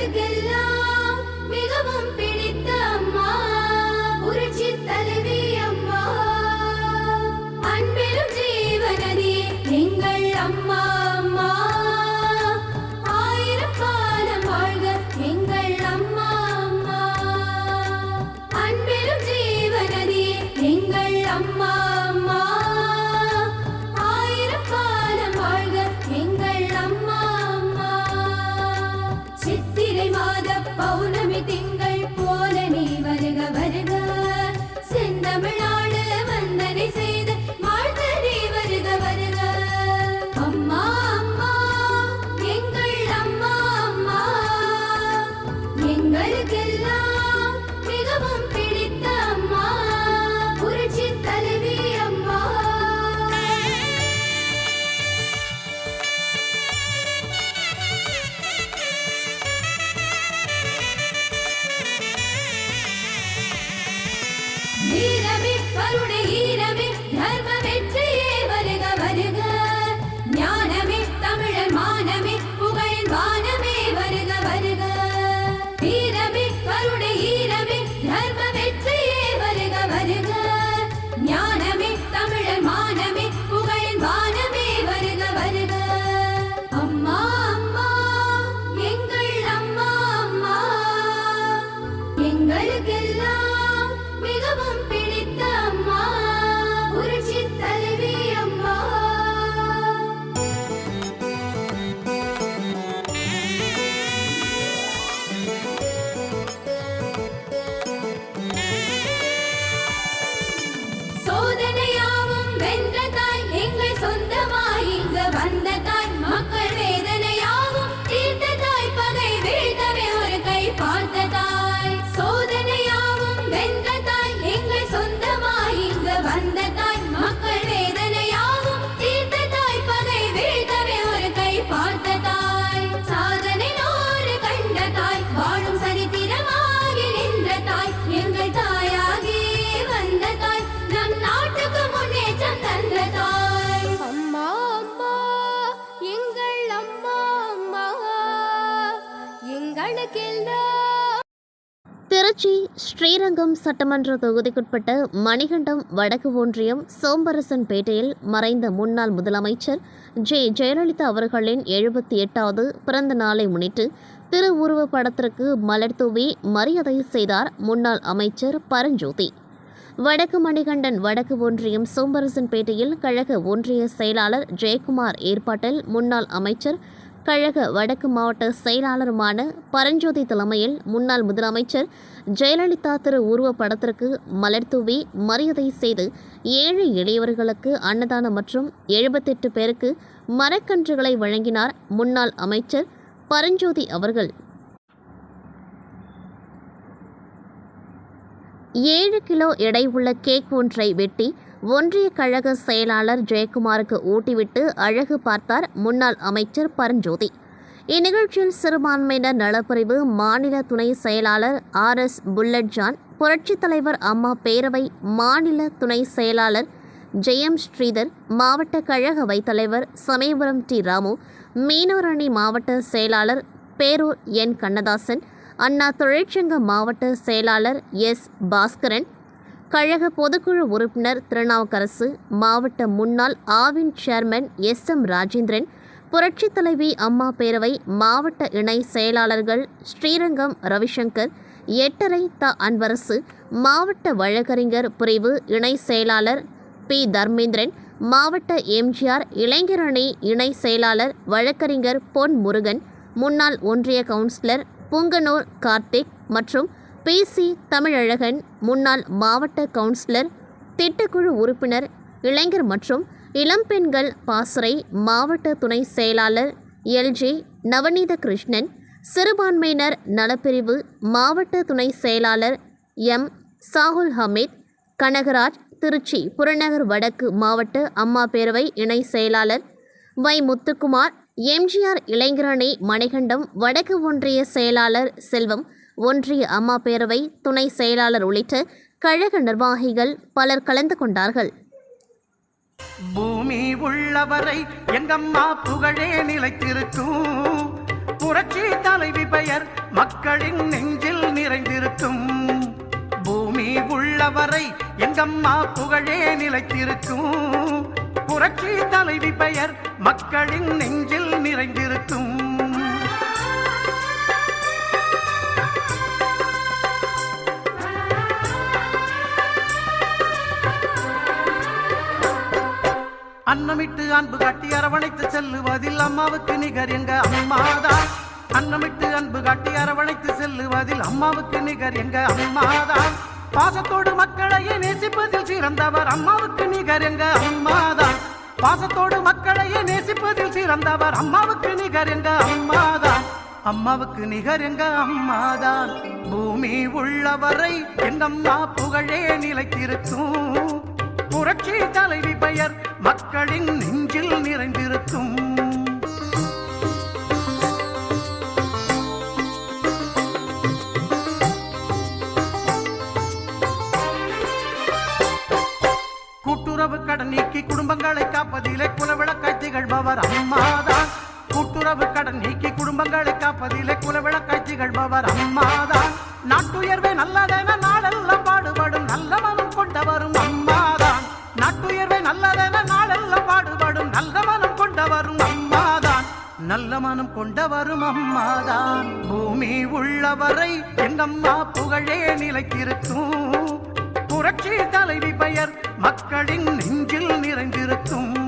எங்களுக்கெல்லாம் மிகவும் பிடித்த அம்மா புரட்சி தலைவி அம்மா அன்பிலும் ஜீவனதி எங்கள் அம்மா அம்மா ஆயிரம் காலம் வாழ்க எங்கள் அம்மா அம்மா அன்பிலும் ஜீவனதி எங்கள் அம்மா அம்மா ஆயிரம் காலம் வாழ்க எங்கள் அம்மா அம்மா சித்திரை மாத பௌர்ணமி திங்கள் போல நீ வருக வருக செந்தமிழ்நாடு வந்தனை செய்து வாழ்த்து நீ வருக வருக அம்மா அம்மா எங்கள் அம்மா அம்மா எங்களுக்கெல்லாம் மிகவும் பிடித்த அம்மா புரட்சி தலைவி அம்மா வீரமே கருணை ஈரமே தர்ம வெற்றியே வருக வருக ஞானமே தமிழர் மானமே புகழின் வானமே வருக வருக வீரமே கருணை ஈரமே தர்ம வெற்றியே வருக வருக ஞானமே தமிழர் மானமே புகழின் வானமே வருக வருக அம்மா அம்மா எங்கள் அம்மா அம்மா எங்களுக்கெல்லாம் மிகவும் பிடித்த அம்மா புரட்சி தலைவி அம்மா சோதனையாவும் வென்ற தாய் எங்கள் சொந்தமாய் இங்கு வந்த தாய் மக்கள் வேதனையாவும் தீர்த்த தாய் பகை வீழ்த்தவே ஒரு கை பார்த்த தாய் சோதனையாவும் வென்ற தாய் எங்கள் சொந்தமாய் இங்கு வந்த தாய் மக்கள் வேதனையாவும் தீர்த்த தாய் பகை வீழ்த்தவே ஒரு கை பார்த்த தாய் சாதனை நூறு கண்ட தாய் வாழும் சரித்திரமாகி நின்ற தாய் எங்கள் தாயாகி வந்த தாய் நம் நாட்டுக்கு முன்னேற்றம் தந்த தாய் அம்மா அம்மா எங்கள் அம்மா அம்மா எங்களுக்கெல்லாம் திருச்சி ஸ்ரீரங்கம் சட்டமன்ற தொகுதிக்குட்பட்ட மணிகண்டம் வடக்கு ஒன்றியம் சோம்பரசன்பேட்டையில் மறைந்த முன்னாள் முதலமைச்சர் ஜெயலலிதா அவர்களின் 78வது பிறந்த நாளை முன்னிட்டு திருவுருவப் படத்திற்கு மலர் தூவி மரியாதை செய்தார் முன்னாள் அமைச்சர் பரஞ்சோதி. வடக்கு மணிகண்டன் வடக்கு ஒன்றியம் சோம்பரசன்பேட்டையில் கழக ஒன்றிய செயலாளர் ஜெயக்குமார் ஏற்பாட்டில் முன்னாள் அமைச்சர் கழக வடக்கு மாவட்ட செயலாளருமான பரஞ்சோதி தலைமையில் முன்னாள் முதலமைச்சர் ஜெயலலிதா திரு உருவப் படத்திற்கு மலர் தூவி மரியாதை செய்து ஏழை எளியவர்களுக்கு அன்னதானம் மற்றும் 78 பேருக்கு மரக்கன்றுகளை வழங்கினார் முன்னாள் அமைச்சர் பரஞ்சோதி அவர்கள். 7 கிலோ எடை உள்ள கேக் ஒன்றை வெட்டி ஒன்றிய கழக செயலாளர் ஜெயக்குமாருக்கு ஊட்டிவிட்டு அழகு பார்த்தார் முன்னாள் அமைச்சர் பரஞ்சோதி. இந்நிகழ்ச்சியில் சிறுபான்மையினர் நலப்பிரிவு மாநில துணை செயலாளர் RS புல்லட் ஜான், புரட்சித் தலைவர் அம்மா பேரவை மாநில துணை செயலாளர் ஜெயம் ஸ்ரீதர், மாவட்ட கழக வைத்தலைவர் சமயபுரம் T ராமு, மீனவர் அணி மாவட்ட செயலாளர் பேரூர் N கண்ணதாசன், அண்ணா தொழிற்சங்க மாவட்ட செயலாளர் S பாஸ்கரன், கழக பொதுக்குழு உறுப்பினர் திருநாவுக்கரசு, மாவட்ட முன்னாள் ஆவின் சேர்மன் SM ராஜேந்திரன், புரட்சித் தலைவி அம்மா பேரவை மாவட்ட இணை செயலாளர்கள் ஸ்ரீரங்கம் ரவிசங்கர், எட்டரை அன்வரசு, மாவட்ட வழக்கறிஞர் பிரிவு இணை செயலாளர் P தர்மேந்திரன், மாவட்ட MGR இளைஞர் அணி இணை செயலாளர் வழக்கறிஞர் பொன் முருகன், முன்னாள் ஒன்றிய கவுன்சிலர் புங்கனூர் கார்த்திக் மற்றும் PC தமிழழகன், முன்னாள் மாவட்ட கவுன்சிலர், திட்டக்குழு உறுப்பினர், இளைஞர் மற்றும் இளம்பெண்கள் பாசறை மாவட்ட துணை செயலாளர் LJ நவநீத கிருஷ்ணன், சிறுபான்மையினர் நலப்பிரிவு மாவட்ட துணை செயலாளர் M சாகுல் ஹமீத், கனகராஜ், திருச்சி புறநகர் வடக்கு மாவட்ட அம்மா பேரவை இணை செயலாளர் Y முத்துக்குமார், MGR இளைஞரணி மணிகண்டம் வடக்கு ஒன்றிய செயலாளர் செல்வம், ஒன்றிய அம்மா பேரவை துணை செயலாளர் உள்ளிட்ட கழக நிர்வாகிகள் பலர் கலந்து கொண்டார்கள். பூமி உள்ளவரை எங்கம்மா புகழே நிலைத்திருக்கும், புரட்சி தலைவி பெயர் மக்களின் நெஞ்சில் நிறைந்திருக்கும். பூமி உள்ளவரை எங்கம்மா புகழே நிலைத்திருக்கும். புரட்சி தலைவி பெயர் மக்களின் நெஞ்சில் நிறைந்திருக்கும். அன்னமிட்டு அன்பு காட்டி அரவணைத்து செல்லுவதில் அம்மாவுக்கு நிகர் எங்க அம்மாதான். அன்னமிட்டு அன்பு காட்டி அரவணைத்து செல்லுவதில் அம்மாவுக்கு நிகர் எங்க அம்மாதான். பாசத்தோடு மக்களையே நேசிப்பதில் சிறந்தவர் அம்மாவுக்கு நிகர் எங்க அம்மாதான். பாசத்தோடு மக்களையே நேசிப்பதில் சிறந்தவர் அம்மாவுக்கு நிகர் எங்க அம்மாதான். அம்மாவுக்கு நிகர் எங்க அம்மாதான். பூமி உள்ளவரை எங்கம்மா புகழே நிலைத்திருக்கும். புரட்சி தலைவி பெயர் மக்களின் நெஞ்சில் நிறைந்திருக்கும். கூட்டுறவு கடன் நீக்கி குடும்பங்களை காப்பதிலே குலவிளக்காய் திகழ்பவர் அம்மாதான். கூட்டுறவு கடன் நீக்கி குடும்பங்களை காப்பதிலே குலவிளக்காய் திகழ்பவர் அம்மாதான். நாட்டுயர்வே நல்லதென நாளெல்லாம் பாடுபடும் நல்ல மனம் கொண்டவரும் அம்மாதான். நாட்டுயர்வே நல்லதென நாளெல்லாம் பாடுபடும் நல்ல மனம் கொண்டவரும் அம்மாதான். நல்ல மனம் கொண்டவரும் அம்மாதான். பூமி உள்ளவரை எங்கம்மா புகழே நிலைத்திருக்கும். புரட்சி தலைவி பெயர் மக்களின் நெஞ்சில் நிறைந்திருக்கும்.